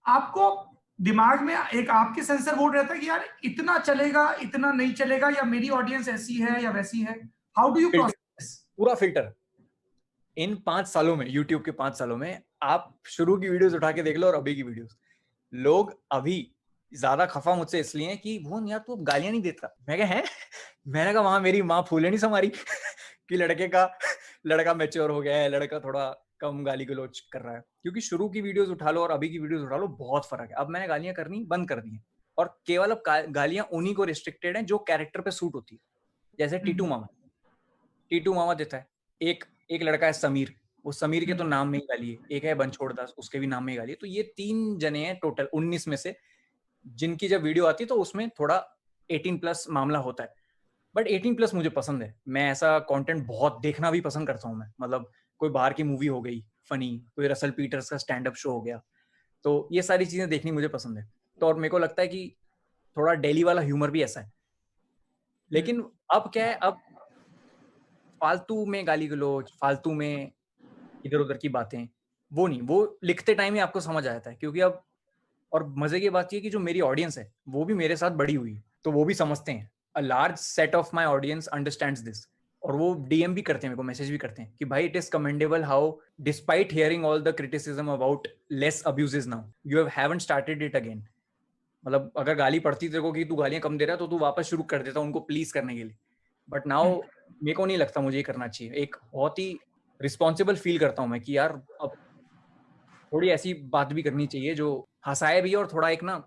आपको दिमाग में एक आपके सेंसर बोर्ड रहता है कि यार इतना चलेगा, इतना नहीं चलेगा, या मेरी ऑडियंस ऐसी है या वैसी है? How do you filter, process? पूरा फिल्टर। इन 5 सालों में, यूट्यूब के 5 सालों में आप शुरू की वीडियोस उठा के देख लो और अभी की वीडियोस, लोग अभी ज्यादा खफा मुझसे इसलिए हैं कि भुवन यार तू अब गालियां नहीं देता। मैं कहा है मैंने कहा वहां मेरी माँ फूले नहीं समारी कि लड़का मैच्योर हो गया है, लड़का थोड़ा कम गाली गलौज कर रहा है। क्योंकि शुरू की वीडियोस उठा लो और अभी की वीडियोस उठा लो, बहुत फर्क है। अब मैंने गालियां करनी बंद कर दी हैं और केवल अब गालियां उन्हीं को रिस्ट्रिक्टेड हैं जो कैरेक्टर पे सूट होती है। जैसे टीटू मामा देता है, एक एक लड़का है समीर, वो समीर के तो नाम में ही गाली है। एक है बनछोड़ दास, उसके भी नाम में ही गाली है। तो ये 3 जने हैं टोटल 19 में से, जिनकी जब वीडियो आती है तो उसमें थोड़ा 18 प्लस मामला होता है। बट 18 प्लस मुझे पसंद है, मैं ऐसा कंटेंट बहुत देखना भी पसंद करता हूँ मैं। मतलब कोई बाहर की मूवी हो गई फनी, कोई रसल पीटर्स का स्टैंड अप शो हो गया, तो ये सारी चीजें देखनी मुझे पसंद है। तो और मेरे को लगता है कि थोड़ा डेली वाला ह्यूमर भी ऐसा है। लेकिन अब क्या है, अब फालतू में गाली गलौज, फालतू में इधर उधर की बातें, वो नहीं, वो लिखते टाइम ही आपको समझ आ जाता है। क्योंकि अब और मजे की बात ये कि जो मेरी ऑडियंस है वो भी मेरे साथ बड़ी हुई है, तो वो भी समझते हैं। A large set of my audience understands this. और वो डीएम भी करते हैं, मेरे को मैसेज भी करते हैं कि भाई it is commendable how despite hearing all the criticism about less abuses now you haven't started it again. मतलब अगर गाली पड़ती तेरे को कि तू गालियां कम दे रहा है तो तू वापस शुरू कर देता उनको प्लीज करने के लिए। बट नाउ मेरे को नहीं लगता मुझे ये करना चाहिए। एक बहुत ही रिस्पॉन्सिबल फील करता हूँ मैं कि यार अब थोड़ी ऐसी बात भी करनी चाहिए जो हंसाए भी और थोड़ा एक ना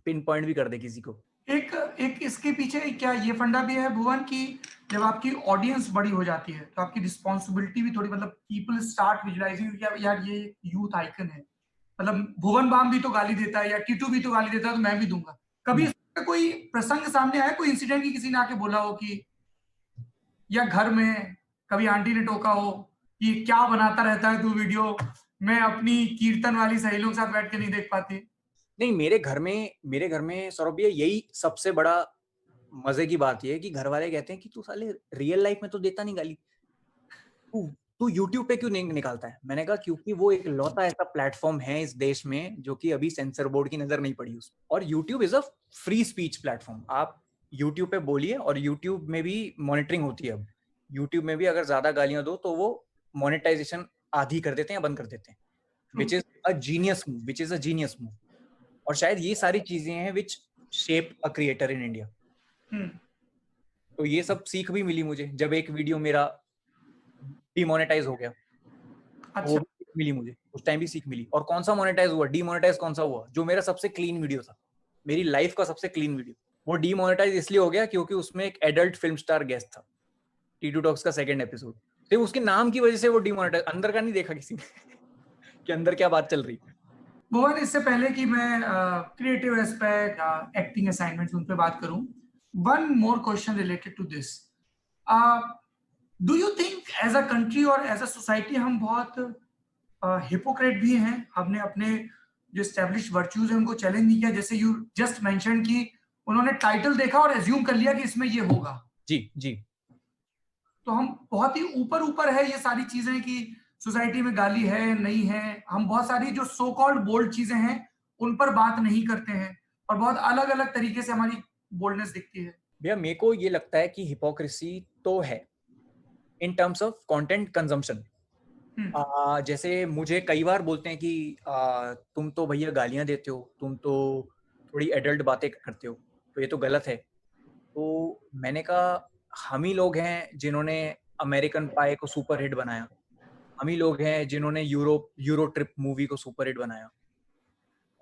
पिन पॉइंट भी कर दे किसी को। एक एक इसके पीछे क्या ये फंडा भी है भुवन कि जब आपकी ऑडियंस बड़ी हो जाती है तो आपकी रिस्पॉन्सिबिलिटी भी थोड़ी, मतलब पीपल स्टार्ट विजुअलाइजिंग यार ये यूथ आइकन है, मतलब भुवन बाम भी तो गाली देता है या टीटू भी तो गाली देता है तो मैं भी दूंगा। कभी इसका कोई प्रसंग सामने आया, कोई इंसिडेंट की किसी ने आके बोला हो कि, या घर में कभी आंटी ने टोका हो कि क्या बनाता रहता है तू वीडियो, मैं अपनी कीर्तन वाली सहेलियों के साथ बैठ के नहीं देख पाती? नहीं, मेरे घर में सौरभ भैया यही सबसे बड़ा मजे की बात ये है कि घर वाले कहते हैं कि तू साले रियल लाइफ में तो देता नहीं गाली, तू तू यूट्यूब पे क्यों नहीं निकालता है। मैंने कहा क्योंकि वो एक लौता ऐसा प्लेटफॉर्म है इस देश में जो कि अभी सेंसर बोर्ड की नजर नहीं पड़ी उस। और YouTube is a free speech platform. आप यूट्यूब पे बोलिए और यूट्यूब में भी मॉनिटरिंग होती है। अब यूट्यूब में भी अगर ज्यादा गालियां दो तो वो मोनेटाइजेशन आधी कर देते हैं या बंद कर देते हैं, which is a genius move. और शायद ये सारी चीजें हैं which shape a creator in India. तो ये सब सीख भी मिली मुझे जब एक वीडियो मेरा डीमोनेटाइज हो गया। वो अच्छा। भी सीख मिली मुझे, उस टाइम भी सीख मिली। और कौन सा मोनेटाइज हुआ, डीमोनेटाइज कौन सा हुआ, जो मेरा सबसे क्लीन वीडियो था, मेरी लाइफ का सबसे क्लीन वीडियो, वो डीमोनेटाइज इसलिए हो गया क्योंकि उसमें एक एडल्ट फिल्म स्टार गेस्ट था। टीटू टॉक्स का 2nd एपिसोड, सिर्फ उसके नाम की वजह से वो डीमोनेटाइज, अंदर का नहीं देखा किसी ने कि अंदर क्या बात चल रही। भुवन, इससे पहले कि मैं क्रिएटिव एस्पेक्ट या एक्टिंग असाइनमेंट्स उन पे बात करूं, one more question related to this. Do you think as a country और एज अ सोसाइटी हम बहुत हिपोक्रेट भी हैं? हमने अपने जो स्टैब्लिश वर्च्यूज हैं उनको चैलेंज नहीं किया, जैसे यू जस्ट मेंशन कि उन्होंने टाइटल देखा और एज्यूम कर लिया कि इसमें ये होगा। जी जी। तो हम बहुत ही ऊपर ऊपर है ये सारी चीजें कि सोसाइटी में गाली है नहीं है, हम बहुत सारी जो सो कॉल्ड बोल्ड चीजें हैं उन पर बात नहीं करते हैं, और बहुत अलग अलग तरीके से हमारी बोल्डनेस दिखती है। भैया मेरे को ये लगता है कि हिपोक्रेसी तो है in terms of content consumption. जैसे मुझे कई बार बोलते हैं कि तुम तो भैया गालियां देते हो, तुम तो थोड़ी एडल्ट बातें करते हो, तो ये तो गलत है। तो मैंने कहा हम ही लोग हैं जिन्होंने अमेरिकन पाई को सुपर हिट बनाया, हम ही लोग हैं जिन्होंने यूरो ट्रिप मूवी को सुपर हिट बनाया,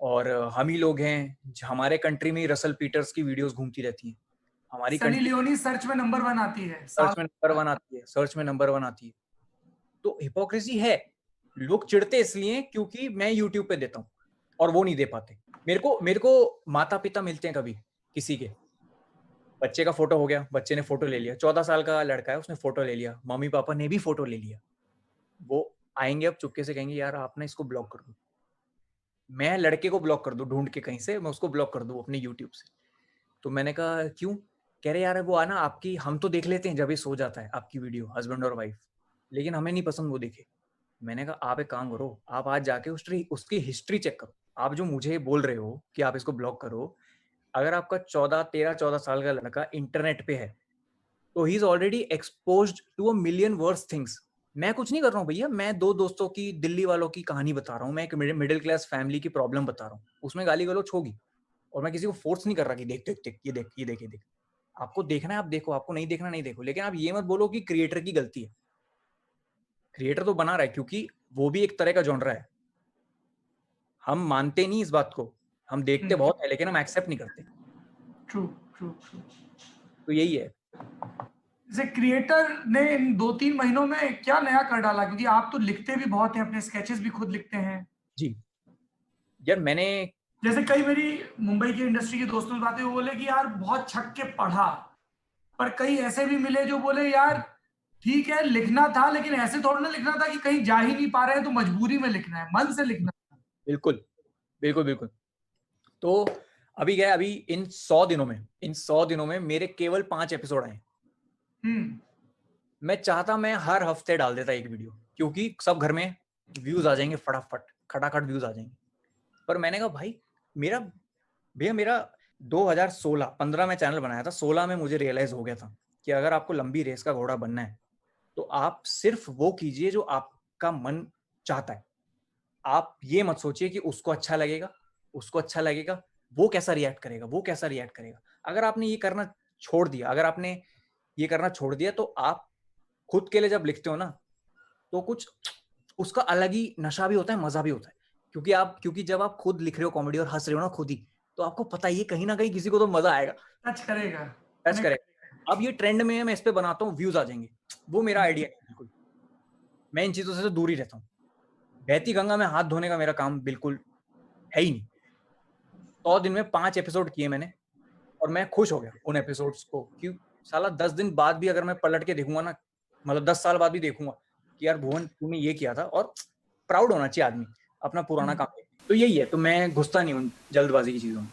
और हम ही लोग हैं हमारे कंट्री में रसल पीटर्स की वीडियोस घूमती रहती हैं हमारी सनी कंट्री, लियोनी सर्च में नंबर 1 आती है साल। सर्च में नंबर 1 आती है, सर्च में नंबर 1 आती है। तो हिपोक्रेसी है। लोग चिढ़ते इसलिए क्योंकि मैं यूट्यूब पे देता हूँ और वो नहीं दे पाते। मेरे को माता पिता मिलते हैं कभी किसी के, बच्चे का फोटो हो गया, बच्चे ने फोटो ले लिया, 14 साल का लड़का है, उसने फोटो ले लिया, मम्मी पापा ने भी फोटो ले लिया, वो आएंगे अब चुपके से कहेंगे यार आप ना इसको ब्लॉक कर दो। मैं लड़के को ब्लॉक कर दूं ढूंढ के कहीं से, मैं उसको ब्लॉक कर दूं अपने यूट्यूब से। तो मैंने कहा क्यों? कह रहे यार वो आना आपकी, हम तो देख लेते हैं जब ये सो जाता है आपकी वीडियो, हस्बैंड और वाइफ, लेकिन हमें नहीं पसंद वो देखे। मैंने कहा आप एक काम करो, आप आज जाके उसकी हिस्ट्री चेक करो, आप जो मुझे बोल रहे हो कि आप इसको ब्लॉक करो, अगर आपका 13-14 साल का लड़का इंटरनेट पे है तो he is already exposed to a million worse things. मैं कुछ नहीं कर रहा हूँ भैया, मैं 2 दोस्तों की, दिल्ली वालों की कहानी बता रहा हूँ, मैं एक मिडिल क्लास फैमिली की प्रॉब्लम बता रहा हूँ, उसमें गाली गलौज होगी और मैं किसी को फोर्स नहीं कर रहा कि देख देख देख, ये देख ये देख ये देख। आपको देखना है आप देखो, आपको नहीं देखना नहीं देखो, लेकिन आप ये मत बोलो कि क्रिएटर की गलती है। क्रिएटर तो बना रहा है क्योंकि वो भी एक तरह का जॉनरा है। हम मानते नहीं इस बात को, हम देखते बहुत है लेकिन हम एक्सेप्ट नहीं करते। True true true. तो यही है। जैसे क्रिएटर ने इन 2-3 महीनों में क्या नया कर डाला, क्योंकि आप तो लिखते भी बहुत हैं, अपने स्केचेस भी खुद लिखते हैं। जी यार, मैंने जैसे कई मेरी मुंबई की इंडस्ट्री के दोस्तों से बातें, वो बोले कि यार बहुत छक के पढ़ा, पर कई ऐसे भी मिले जो बोले यार ठीक है लिखना था, लेकिन ऐसे थोड़ा ना लिखना था कि कहीं जा ही नहीं पा रहे हैं तो मजबूरी में लिखना है, मन से लिखना है। बिल्कुल बिल्कुल बिल्कुल। तो अभी क्या है, अभी इन 100 दिनों में मेरे केवल 5 एपिसोड आए। मैं चाहता मैं हर हफ्ते डाल देता एक वीडियो, क्योंकि सब घर में व्यूज आ जाएंगे, फटाफट खटाखट व्यूज आ जाएंगे। पर मैंने कहा भाई मेरा 2016-15 में चैनल बनाया था, 16 में मुझे रियलाइज हो गया था कि अगर आपको लंबी रेस का घोड़ा बनना है तो आप सिर्फ वो कीजिए जो आपका मन चाहता है। आप ये मत सोचिए कि उसको अच्छा लगेगा, वो कैसा रिएक्ट करेगा। अगर आपने ये करना छोड़ दिया तो आप खुद के लिए जब लिखते हो ना तो कुछ उसका अलग ही नशा भी होता है, मजा भी होता है। क्योंकि जब आप खुद लिख रहे हो कॉमेडी और हंस रहे हो ना खुद ही, तो आपको पता ही है कहीं ना कहीं किसी को तो मजा आएगा, टच करेगा। अब ये ट्रेंड में है, मैं इस पे बनाता हूँ, व्यूज आ जाएंगे। वो मेरा आइडिया है, बिल्कुल मैं इन चीजों से तो दूर ही रहता हूँ। बहती गंगा में हाथ धोने का मेरा काम बिल्कुल है ही नहीं। 100 दिन में 5 एपिसोड किए मैंने और मैं खुश हो गया उन एपिसोड्स को। क्यों साला 10 दिन बाद भी अगर मैं पलट के देखूंगा ना, मतलब 10 साल बाद भी देखूंगा कि यार भुवन तूने ये किया था, और प्राउड होना चाहिए आदमी अपना पुराना काम। तो यही है, तो मैं घुसता नहीं हूँ जल्दबाजी की चीजों में।